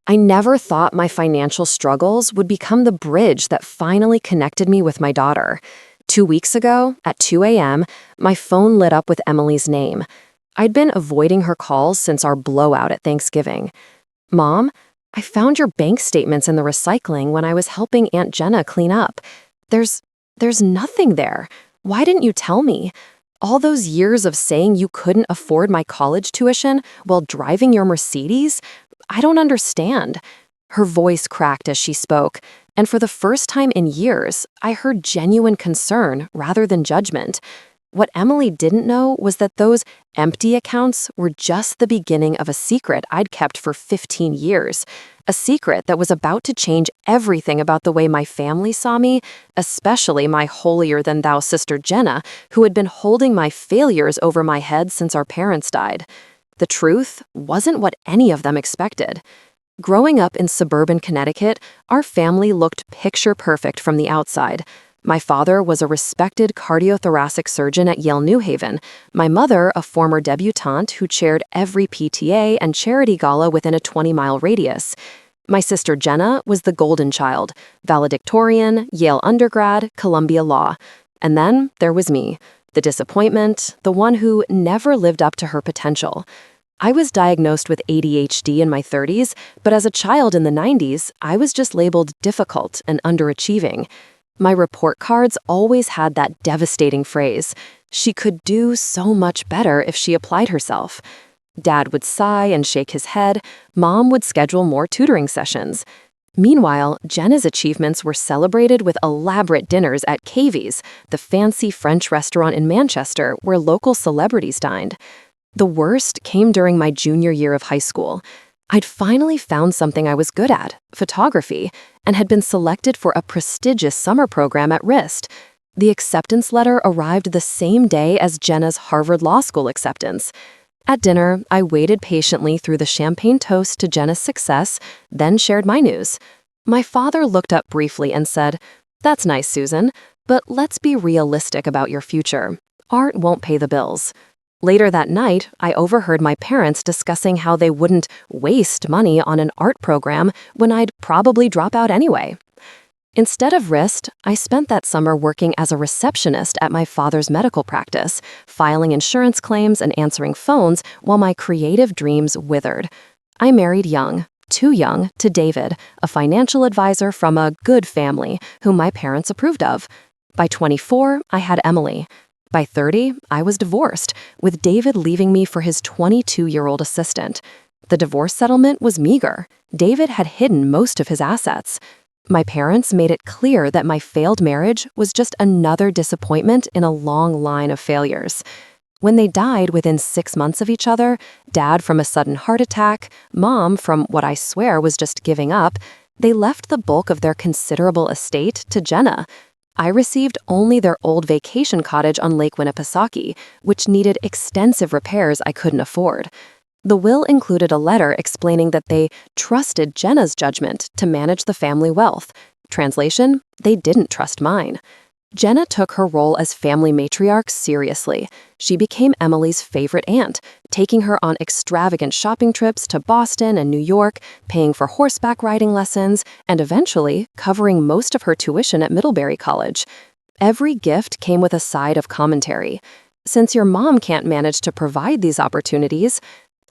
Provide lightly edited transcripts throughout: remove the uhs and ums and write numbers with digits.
I never thought my financial struggles would become the bridge that finally connected me with my daughter. 2 weeks ago, at 2 a.m., my phone lit up with Emily's name. I'd been avoiding her calls since our blowout at Thanksgiving. "Mom, I found your bank statements in the recycling when I was helping Aunt Jenna clean up. There's nothing there. Why didn't you tell me? All those years of saying you couldn't afford my college tuition while driving your Mercedes? I don't understand." Her voice cracked as she spoke, and for the first time in years, I heard genuine concern rather than judgment. What Emily didn't know was that those empty accounts were just the beginning of a secret I'd kept for 15 years, a secret that was about to change everything about the way my family saw me, especially my holier-than-thou sister Jenna, who had been holding my failures over my head since our parents died. The truth wasn't what any of them expected. Growing up in suburban Connecticut, our family looked picture-perfect from the outside. My father was a respected cardiothoracic surgeon at Yale New Haven, my mother a former debutante who chaired every PTA and charity gala within a 20-mile radius. My sister Jenna was the golden child, valedictorian, Yale undergrad, Columbia Law. And then there was me, the disappointment, the one who never lived up to her potential. I was diagnosed with ADHD in my 30s, but as a child in the 90s, I was just labeled difficult and underachieving. My report cards always had that devastating phrase, "She could do so much better if she applied herself." Dad would sigh and shake his head. Mom would schedule more tutoring sessions. Meanwhile, Jenna's achievements were celebrated with elaborate dinners at Cavy's, the fancy French restaurant in Manchester where local celebrities dined. The worst came during my junior year of high school. I'd finally found something I was good at, photography, and had been selected for a prestigious summer program at Rist. The acceptance letter arrived the same day as Jenna's Harvard Law School acceptance. At dinner, I waited patiently through the champagne toast to Jenna's success, then shared my news. My father looked up briefly and said, "That's nice, Susan, but let's be realistic about your future. Art won't pay the bills." Later that night, I overheard my parents discussing how they wouldn't waste money on an art program when I'd probably drop out anyway. Instead of Rist, I spent that summer working as a receptionist at my father's medical practice, filing insurance claims and answering phones while my creative dreams withered. I married young, too young, to David, a financial advisor from a good family whom my parents approved of. By 24, I had Emily. By 30, I was divorced, with David leaving me for his 22-year-old assistant. The divorce settlement was meager. David had hidden most of his assets. My parents made it clear that my failed marriage was just another disappointment in a long line of failures. When they died within 6 months of each other, Dad from a sudden heart attack, Mom from what I swear was just giving up, they left the bulk of their considerable estate to Jenna. I received only their old vacation cottage on Lake Winnipesaukee, which needed extensive repairs I couldn't afford. The will included a letter explaining that they trusted Jenna's judgment to manage the family wealth. Translation, they didn't trust mine. Jenna took her role as family matriarch seriously. She became Emily's favorite aunt, taking her on extravagant shopping trips to Boston and New York, paying for horseback riding lessons, and eventually covering most of her tuition at Middlebury College. Every gift came with a side of commentary. Since your mom can't manage to provide these opportunities,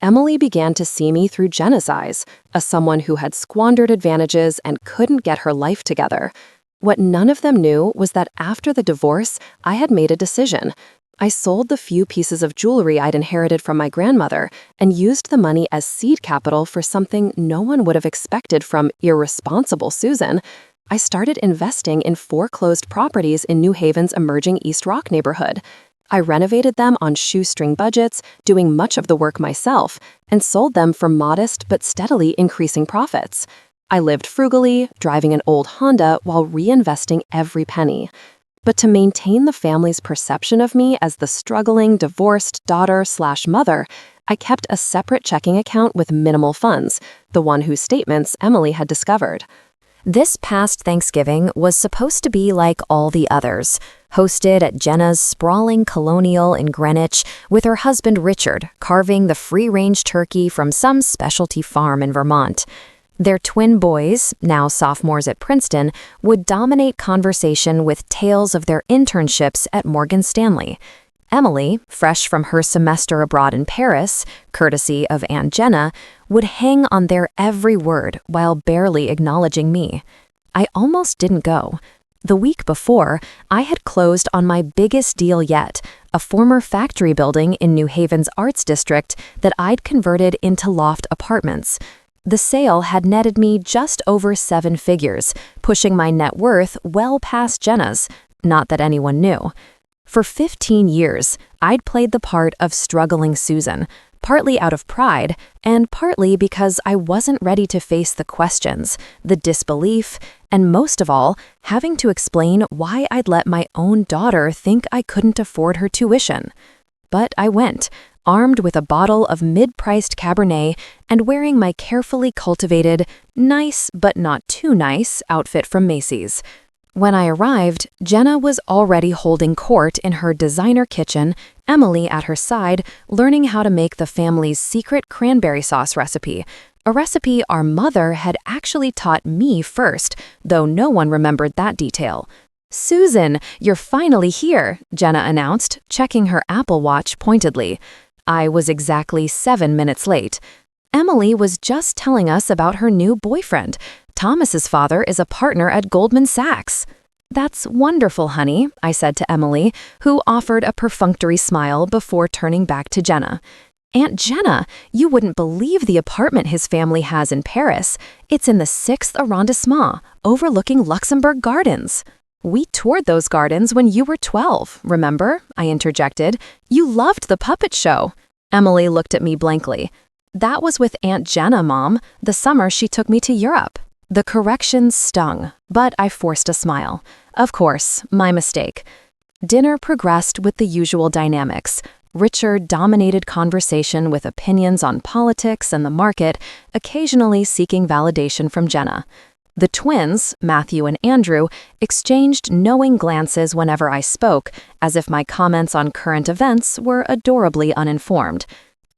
Emily began to see me through Jenna's eyes, as someone who had squandered advantages and couldn't get her life together. What none of them knew was that after the divorce, I had made a decision. I sold the few pieces of jewelry I'd inherited from my grandmother and used the money as seed capital for something no one would have expected from irresponsible Susan. I started investing in foreclosed properties in New Haven's emerging East Rock neighborhood. I renovated them on shoestring budgets, doing much of the work myself, and sold them for modest but steadily increasing profits. I lived frugally, driving an old Honda while reinvesting every penny. But to maintain the family's perception of me as the struggling, divorced daughter/mother, I kept a separate checking account with minimal funds, the one whose statements Emily had discovered. This past Thanksgiving was supposed to be like all the others, hosted at Jenna's sprawling colonial in Greenwich with her husband Richard carving the free-range turkey from some specialty farm in Vermont. Their twin boys, now sophomores at Princeton, would dominate conversation with tales of their internships at Morgan Stanley. Emily, fresh from her semester abroad in Paris, courtesy of Aunt Jenna, would hang on their every word while barely acknowledging me. I almost didn't go. The week before, I had closed on my biggest deal yet, a former factory building in New Haven's Arts District that I'd converted into loft apartments. The sale had netted me just over 7 figures, pushing my net worth well past Jenna's, not that anyone knew. For 15 years, I'd played the part of struggling Susan, partly out of pride, and partly because I wasn't ready to face the questions, the disbelief, and most of all, having to explain why I'd let my own daughter think I couldn't afford her tuition. But I went, armed with a bottle of mid-priced Cabernet and wearing my carefully cultivated, nice but not too nice outfit from Macy's. When I arrived, Jenna was already holding court in her designer kitchen, Emily at her side, learning how to make the family's secret cranberry sauce recipe, a recipe our mother had actually taught me first, though no one remembered that detail. "Susan, you're finally here," Jenna announced, checking her Apple Watch pointedly. I was exactly 7 minutes late. Emily was just telling us about her new boyfriend. Thomas's father is a partner at Goldman Sachs. "That's wonderful, honey," I said to Emily, who offered a perfunctory smile before turning back to Jenna. "Aunt Jenna, you wouldn't believe the apartment his family has in Paris. It's in the 6th arrondissement, overlooking Luxembourg Gardens." "We toured those gardens when you were 12, remember?" I interjected. "You loved the puppet show." Emily looked at me blankly. "That was with Aunt Jenna, Mom, the summer she took me to Europe." The correction stung, but I forced a smile. Of course, my mistake. Dinner progressed with the usual dynamics. Richard dominated conversation with opinions on politics and the market, occasionally seeking validation from Jenna. The twins, Matthew and Andrew, exchanged knowing glances whenever I spoke, as if my comments on current events were adorably uninformed.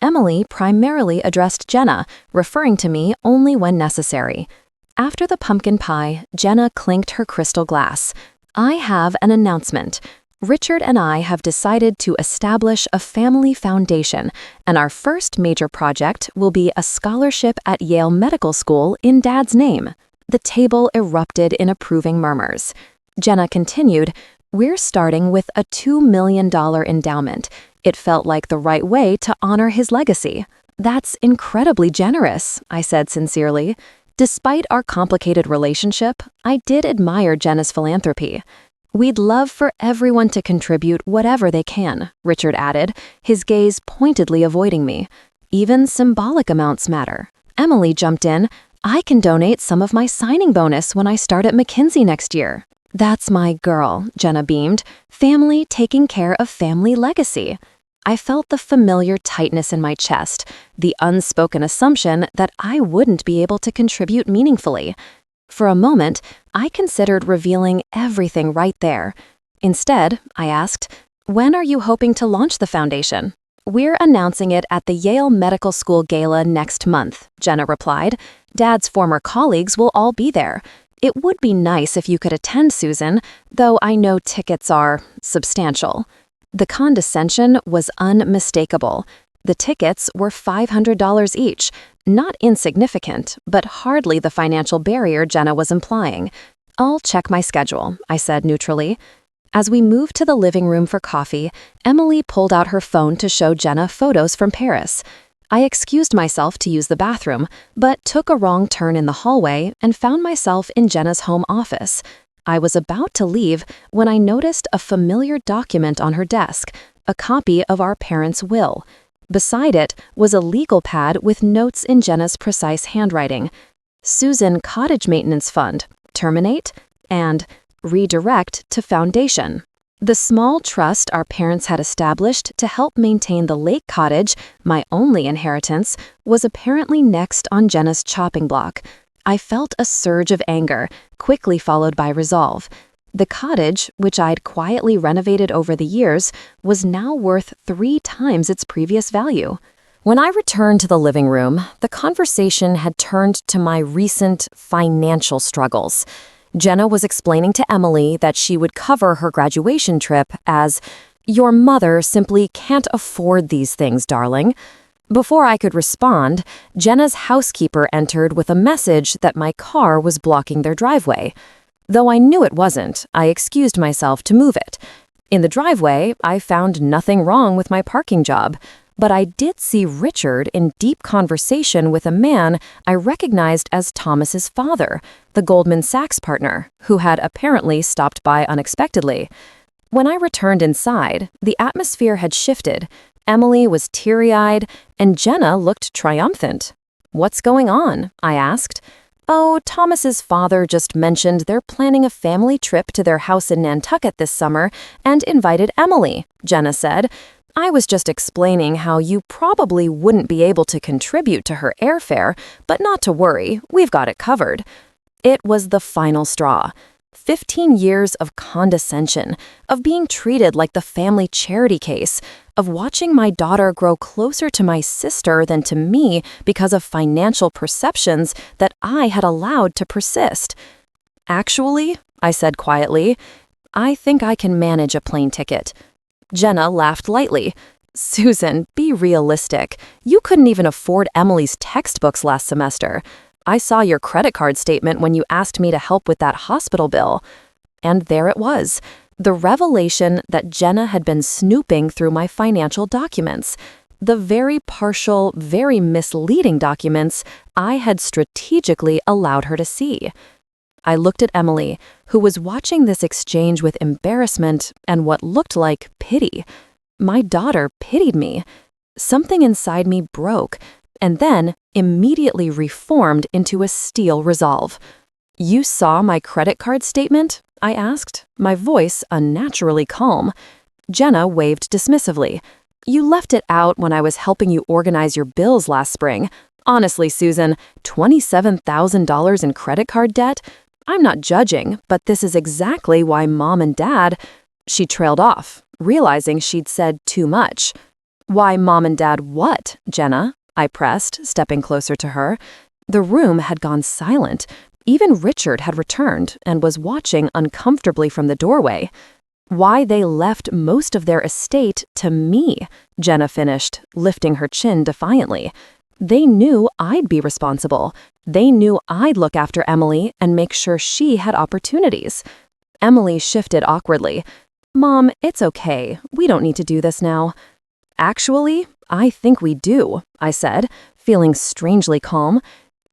Emily primarily addressed Jenna, referring to me only when necessary. After the pumpkin pie, Jenna clinked her crystal glass. "I have an announcement. Richard and I have decided to establish a family foundation, and our first major project will be a scholarship at Yale Medical School in Dad's name." The table erupted in approving murmurs. Jenna continued, "We're starting with a $2 million endowment. It felt like the right way to honor his legacy." "That's incredibly generous," I said sincerely. Despite our complicated relationship, I did admire Jenna's philanthropy. "We'd love for everyone to contribute whatever they can," Richard added, his gaze pointedly avoiding me. "Even symbolic amounts matter." Emily jumped in. "I can donate some of my signing bonus when I start at McKinsey next year." "That's my girl," Jenna beamed. "Family taking care of family legacy." I felt the familiar tightness in my chest, the unspoken assumption that I wouldn't be able to contribute meaningfully. For a moment, I considered revealing everything right there. Instead, I asked, "When are you hoping to launch the foundation?" "We're announcing it at the Yale Medical School Gala next month," Jenna replied. "Dad's former colleagues will all be there. It would be nice if you could attend, Susan, though I know tickets are substantial." The condescension was unmistakable. The tickets were $500 each, not insignificant, but hardly the financial barrier Jenna was implying. "I'll check my schedule," I said neutrally. As we moved to the living room for coffee, Emily pulled out her phone to show Jenna photos from Paris. I excused myself to use the bathroom, but took a wrong turn in the hallway and found myself in Jenna's home office. I was about to leave when I noticed a familiar document on her desk, a copy of our parents' will. Beside it was a legal pad with notes in Jenna's precise handwriting. "Susan Cottage Maintenance Fund, terminate," and "redirect to foundation." The small trust our parents had established to help maintain the lake cottage, my only inheritance, was apparently next on Jenna's chopping block. I felt a surge of anger, quickly followed by resolve. The cottage, which I'd quietly renovated over the years, was now worth 3 times its previous value. When I returned to the living room, the conversation had turned to my recent financial struggles. Jenna was explaining to Emily that she would cover her graduation trip as, "Your mother simply can't afford these things, darling." Before I could respond, Jenna's housekeeper entered with a message that my car was blocking their driveway. Though I knew it wasn't, I excused myself to move it. In the driveway, I found nothing wrong with my parking job, but I did see Richard in deep conversation with a man I recognized as Thomas's father, the Goldman Sachs partner, who had apparently stopped by unexpectedly. When I returned inside, the atmosphere had shifted. Emily was teary-eyed, and Jenna looked triumphant. "What's going on?" I asked. "Oh, Thomas's father just mentioned they're planning a family trip to their house in Nantucket this summer and invited Emily," Jenna said. "I was just explaining how you probably wouldn't be able to contribute to her airfare, but not to worry, we've got it covered." It was the final straw. 15 years of condescension, of being treated like the family charity case, of watching my daughter grow closer to my sister than to me because of financial perceptions that I had allowed to persist. "Actually," I said quietly, "I think I can manage a plane ticket." Jenna laughed lightly. "Susan, be realistic. You couldn't even afford Emily's textbooks last semester. I saw your credit card statement when you asked me to help with that hospital bill." And there it was, the revelation that Jenna had been snooping through my financial documents, the very partial, very misleading documents I had strategically allowed her to see. I looked at Emily, who was watching this exchange with embarrassment and what looked like pity. My daughter pitied me. Something inside me broke, and then immediately reformed into a steel resolve. "You saw my credit card statement?" I asked, my voice unnaturally calm. Jenna waved dismissively. "You left it out when I was helping you organize your bills last spring. Honestly, Susan, $27,000 in credit card debt? I'm not judging, but this is exactly why Mom and Dad—" She trailed off, realizing she'd said too much. "Why Mom and Dad what, Jenna?" I pressed, stepping closer to her. The room had gone silent. Even Richard had returned and was watching uncomfortably from the doorway. "Why they left most of their estate to me," Jenna finished, lifting her chin defiantly. "They knew I'd be responsible. They knew I'd look after Emily and make sure she had opportunities." Emily shifted awkwardly. "Mom, it's okay. We don't need to do this now." "Actually, I think we do," I said, feeling strangely calm.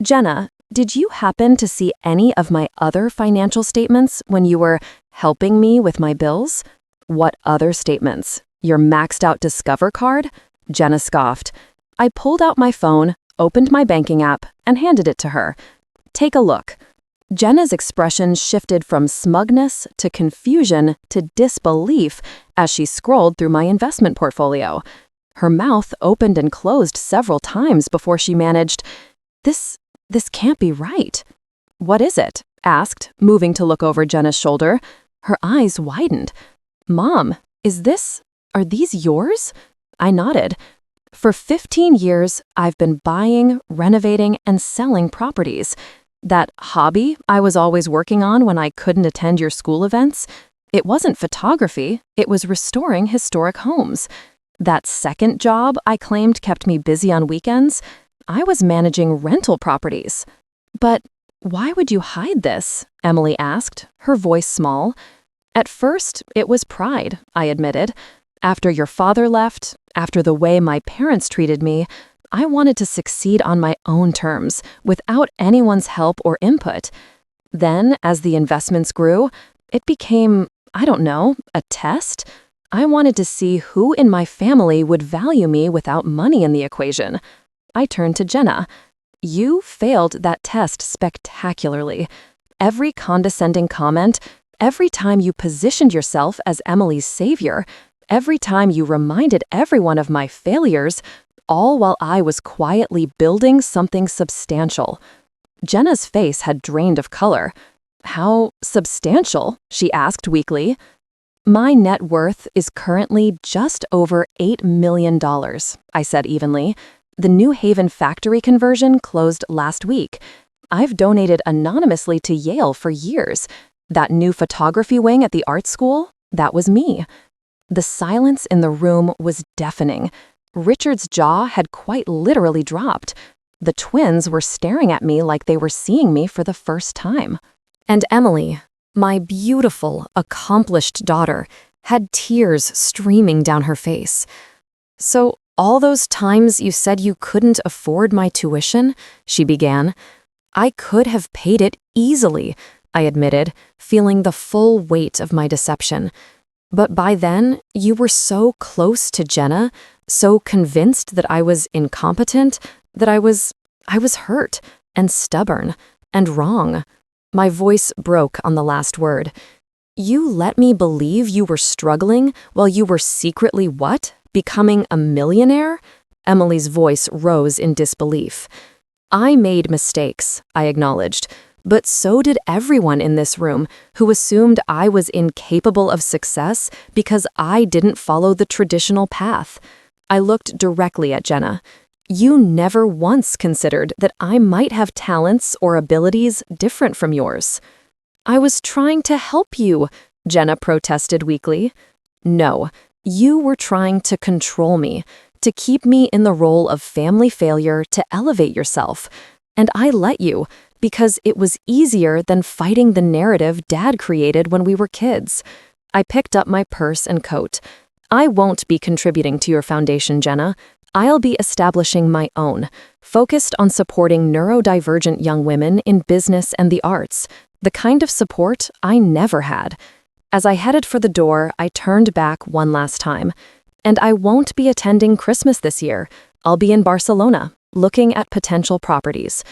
"Jenna, did you happen to see any of my other financial statements when you were helping me with my bills?" "What other statements? Your maxed out Discover card?" Jenna scoffed. I pulled out my phone, opened my banking app, and handed it to her. "Take a look." Jenna's expression shifted from smugness to confusion to disbelief as she scrolled through my investment portfolio. Her mouth opened and closed several times before she managed, This can't be right." "What is it?" asked, moving to look over Jenna's shoulder. Her eyes widened. "Mom, are these yours?" I nodded. "For 15 years, I've been buying, renovating, and selling properties. That hobby I was always working on when I couldn't attend your school events, it wasn't photography, it was restoring historic homes. That second job I claimed kept me busy on weekends, I was managing rental properties." "But why would you hide this?" Emily asked, her voice small. "At first, it was pride," I admitted. "After your father left, after the way my parents treated me, I wanted to succeed on my own terms, without anyone's help or input. Then, as the investments grew, it became, I don't know, a test. I wanted to see who in my family would value me without money in the equation." I turned to Jenna. "You failed that test spectacularly. Every condescending comment, every time you positioned yourself as Emily's savior, every time you reminded everyone of my failures, all while I was quietly building something substantial." Jenna's face had drained of color. "How substantial?" she asked weakly. "My net worth is currently just over $8 million, I said evenly. The New Haven factory conversion closed last week. I've donated anonymously to Yale for years. That new photography wing at the art school, that was me. The silence in the room was deafening. Richard's jaw had quite literally dropped. The twins were staring at me like they were seeing me for the first time. And Emily, my beautiful, accomplished daughter, had tears streaming down her face. "So, all those times you said you couldn't afford my tuition?" she began. "I could have paid it easily," I admitted, feeling the full weight of my deception. "But by then, you were so close to Jenna, so convinced that I was incompetent, that I was hurt and stubborn and wrong." My voice broke on the last word. "You let me believe you were struggling while you were secretly what? Becoming a millionaire?" Emily's voice rose in disbelief. "I made mistakes," I acknowledged, "but so did everyone in this room who assumed I was incapable of success because I didn't follow the traditional path." I looked directly at Jenna. "You never once considered that I might have talents or abilities different from yours." "I was trying to help you," Jenna protested weakly. "No, you were trying to control me, to keep me in the role of family failure to elevate yourself. And I let you, because it was easier than fighting the narrative Dad created when we were kids." I picked up my purse and coat. "I won't be contributing to your foundation, Jenna. I'll be establishing my own, focused on supporting neurodivergent young women in business and the arts, the kind of support I never had." As I headed for the door, I turned back one last time. "And I won't be attending Christmas this year. I'll be in Barcelona, looking at potential properties.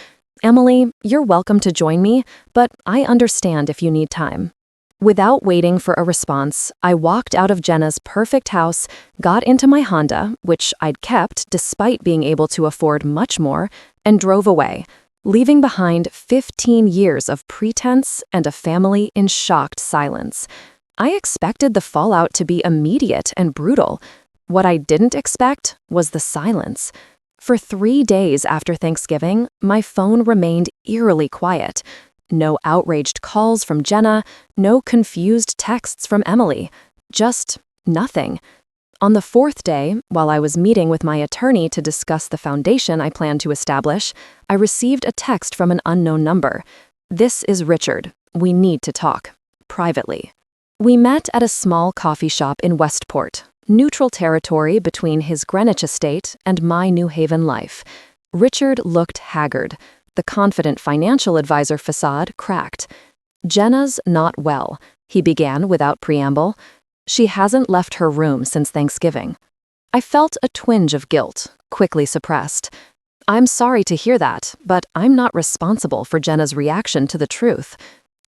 Emily, you're welcome to join me, but I understand if you need time." Without waiting for a response, I walked out of Jenna's perfect house, got into my Honda, which I'd kept despite being able to afford much more, and drove away, leaving behind 15 years of pretense and a family in shocked silence. I expected the fallout to be immediate and brutal. What I didn't expect was the silence. For 3 days after Thanksgiving, my phone remained eerily quiet. No outraged calls from Jenna, no confused texts from Emily. Just nothing. On the 4th day, while I was meeting with my attorney to discuss the foundation I planned to establish, I received a text from an unknown number. "This is Richard. We need to talk. Privately." We met at a small coffee shop in Westport, neutral territory between his Greenwich estate and my New Haven life. Richard looked haggard. The confident financial advisor facade cracked. "Jenna's not well," he began without preamble. "She hasn't left her room since Thanksgiving." I felt a twinge of guilt, quickly suppressed. "I'm sorry to hear that, but I'm not responsible for Jenna's reaction to the truth."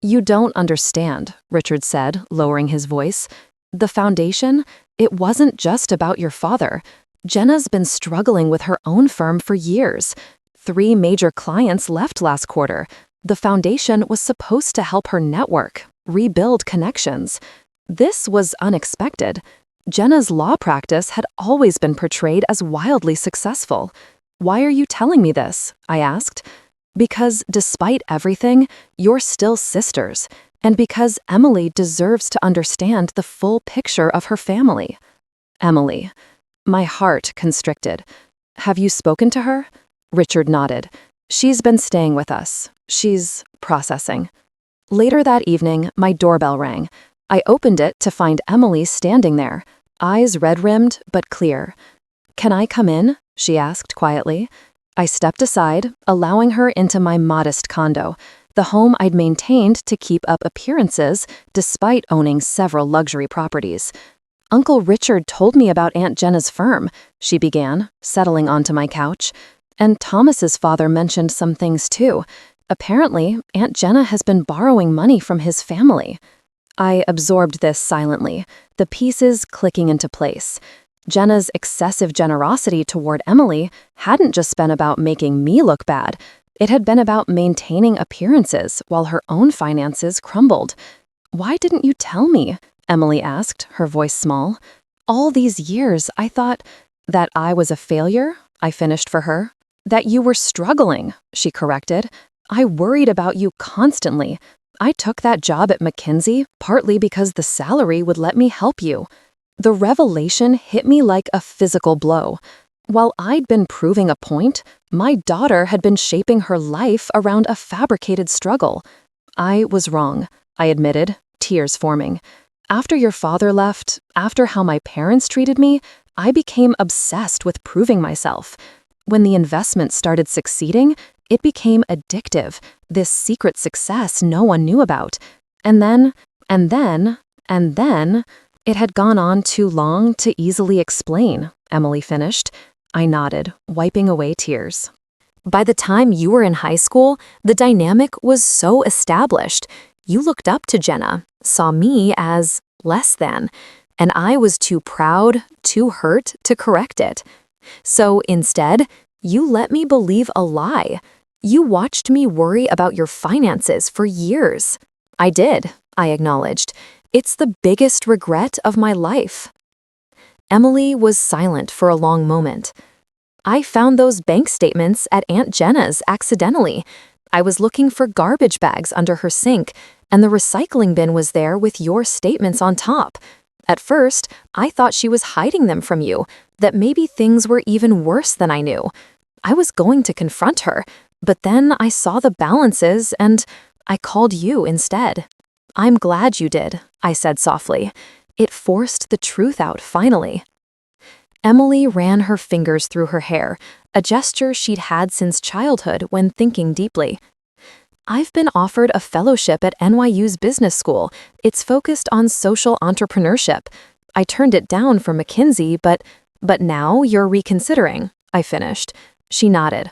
"You don't understand," Richard said, lowering his voice. "The foundation, it wasn't just about your father. Jenna's been struggling with her own firm for years. 3 major clients left last quarter. The foundation was supposed to help her network, rebuild connections. This was unexpected. Jenna's law practice had always been portrayed as wildly successful." "Why are you telling me this?" I asked. "Because despite everything, you're still sisters, and because Emily deserves to understand the full picture of her family." "Emily." My heart constricted. "Have you spoken to her?" Richard nodded. "She's been staying with us. She's processing." Later that evening, my doorbell rang. I opened it to find Emily standing there, eyes red-rimmed but clear. "Can I come in?" she asked quietly. I stepped aside, allowing her into my modest condo, the home I'd maintained to keep up appearances despite owning several luxury properties. "Uncle Richard told me about Aunt Jenna's firm," she began, settling onto my couch. "And Thomas's father mentioned some things too. Apparently, Aunt Jenna has been borrowing money from his family." I absorbed this silently, the pieces clicking into place. Jenna's excessive generosity toward Emily hadn't just been about making me look bad. It had been about maintaining appearances while her own finances crumbled. "Why didn't you tell me?" Emily asked, her voice small. "All these years, I thought that I was a failure," I finished for her. That you were struggling, she corrected. I worried about you constantly. I took that job at McKinsey partly because the salary would let me help you. The revelation hit me like a physical blow. While I'd been proving a point, my daughter had been shaping her life around a fabricated struggle. I was wrong, I admitted, tears forming. After your father left, after how my parents treated me, I became obsessed with proving myself. When the investment started succeeding, it became addictive, this secret success no one knew about. And then, it had gone on too long to easily explain, Emily finished. I nodded, wiping away tears. By the time you were in high school, the dynamic was so established. You looked up to Jenna, saw me as less than, and I was too proud, too hurt to correct it. So instead, you let me believe a lie. You watched me worry about your finances for years. I did, I acknowledged. It's the biggest regret of my life. Emily was silent for a long moment. I found those bank statements at Aunt Jenna's accidentally. I was looking for garbage bags under her sink, and the recycling bin was there with your statements on top. At first, I thought she was hiding them from you, that maybe things were even worse than I knew. I was going to confront her, but then I saw the balances and I called you instead. I'm glad you did, I said softly. It forced the truth out finally. Emily ran her fingers through her hair, a gesture she'd had since childhood when thinking deeply. I've been offered a fellowship at NYU's business school. It's focused on social entrepreneurship. I turned it down for McKinsey, but now you're reconsidering, I finished. She nodded.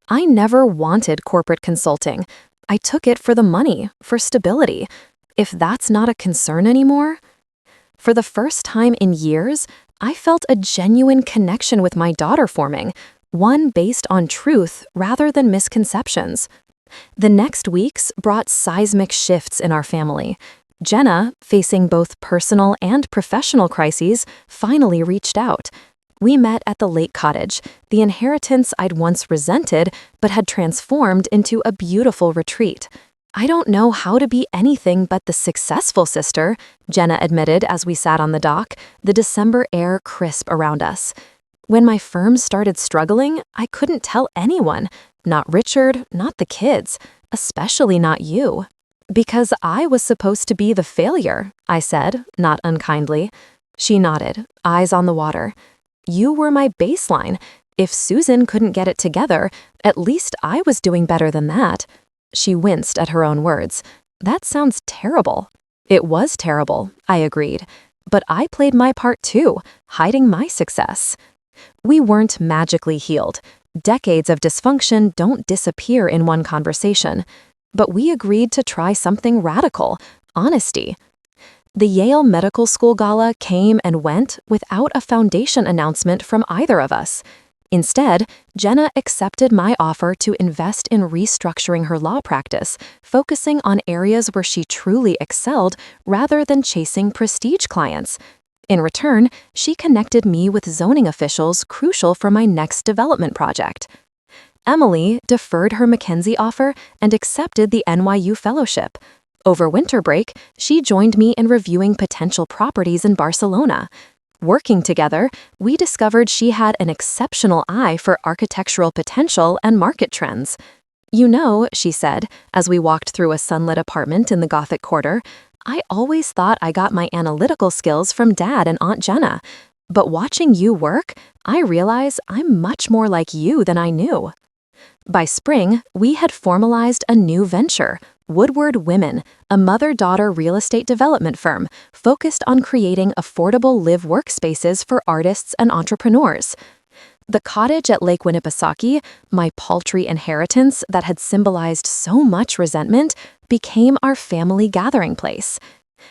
I never wanted corporate consulting. I took it for the money, for stability. If that's not a concern anymore. For the first time in years, I felt a genuine connection with my daughter forming, one based on truth rather than misconceptions. The next weeks brought seismic shifts in our family. Jenna, facing both personal and professional crises, finally reached out. We met at the lake cottage, the inheritance I'd once resented but had transformed into a beautiful retreat. I don't know how to be anything but the successful sister, Jenna admitted as we sat on the dock, the December air crisp around us. When my firm started struggling, I couldn't tell anyone, not Richard, not the kids, especially not you. Because I was supposed to be the failure, I said, not unkindly. She nodded, eyes on the water. You were my baseline. If Susan couldn't get it together, at least I was doing better than that. She winced at her own words. That sounds terrible. It was terrible, I agreed. But I played my part too, hiding my success. We weren't magically healed. Decades of dysfunction don't disappear in one conversation. But we agreed to try something radical, honesty. The Yale Medical School Gala came and went without a foundation announcement from either of us. Instead, Jenna accepted my offer to invest in restructuring her law practice, focusing on areas where she truly excelled rather than chasing prestige clients. In return, she connected me with zoning officials crucial for my next development project. Emily deferred her McKinsey offer and accepted the NYU fellowship. Over winter break, she joined me in reviewing potential properties in Barcelona. Working together, we discovered she had an exceptional eye for architectural potential and market trends. You know, she said, as we walked through a sunlit apartment in the Gothic Quarter, I always thought I got my analytical skills from Dad and Aunt Jenna. But watching you work, I realize I'm much more like you than I knew. By spring, we had formalized a new venture, Woodward Women, a mother-daughter real estate development firm focused on creating affordable live workspaces for artists and entrepreneurs. The cottage at Lake Winnipesaukee, my paltry inheritance that had symbolized so much resentment, became our family gathering place.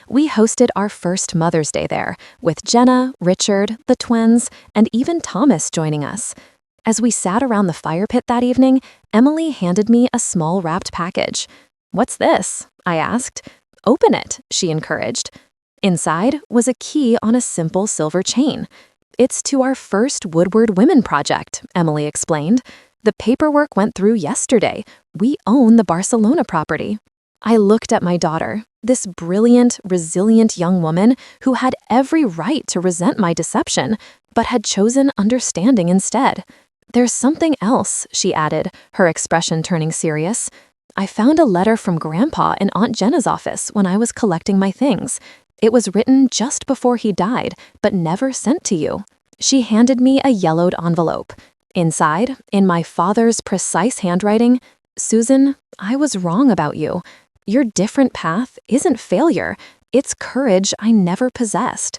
We hosted our first Mother's Day there, with Jenna, Richard, the twins, and even Thomas joining us. As we sat around the fire pit that evening, Emily handed me a small wrapped package. "What's this?" I asked. "Open it," she encouraged. Inside was a key on a simple silver chain. It's to our first Woodward Women project, Emily explained. The paperwork went through yesterday. We own the Barcelona property. I looked at my daughter, this brilliant, resilient young woman who had every right to resent my deception, but had chosen understanding instead. There's something else, she added, her expression turning serious. I found a letter from Grandpa in Aunt Jenna's office when I was collecting my things. It was written just before he died, but never sent to you. She handed me a yellowed envelope. Inside, in my father's precise handwriting, Susan, I was wrong about you. Your different path isn't failure. It's courage I never possessed.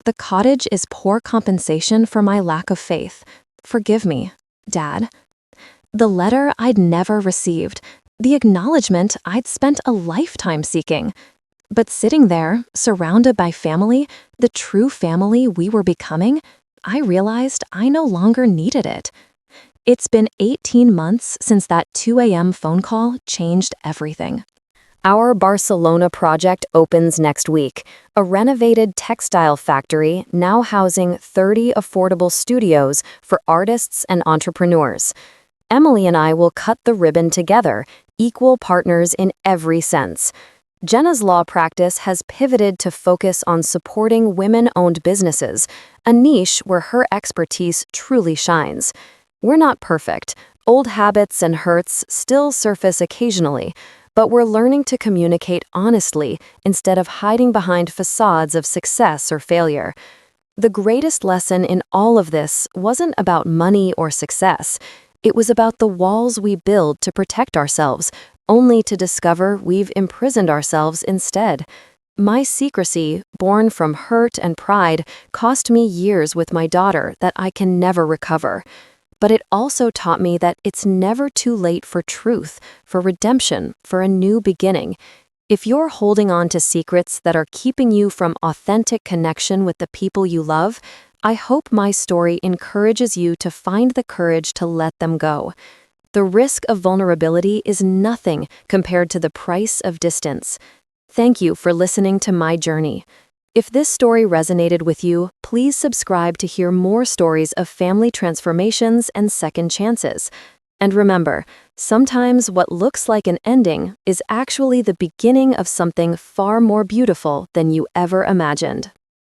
The cottage is poor compensation for my lack of faith. Forgive me, Dad. The letter I'd never received, the acknowledgement I'd spent a lifetime seeking. But sitting there, surrounded by family, the true family we were becoming, I realized I no longer needed it. It's been 18 months since that 2 a.m. phone call changed everything. Our Barcelona project opens next week, a renovated textile factory now housing 30 affordable studios for artists and entrepreneurs. Emily and I will cut the ribbon together, equal partners in every sense. Jenna's law practice has pivoted to focus on supporting women-owned businesses, a niche where her expertise truly shines. We're not perfect. Old habits and hurts still surface occasionally, but we're learning to communicate honestly instead of hiding behind facades of success or failure. The greatest lesson in all of this wasn't about money or success. It was about the walls we build to protect ourselves, only to discover we've imprisoned ourselves instead. My secrecy, born from hurt and pride, cost me years with my daughter that I can never recover. But it also taught me that it's never too late for truth, for redemption, for a new beginning. If you're holding on to secrets that are keeping you from authentic connection with the people you love, I hope my story encourages you to find the courage to let them go. The risk of vulnerability is nothing compared to the price of distance. Thank you for listening to my journey. If this story resonated with you, please subscribe to hear more stories of family transformations and second chances. And remember, sometimes what looks like an ending is actually the beginning of something far more beautiful than you ever imagined.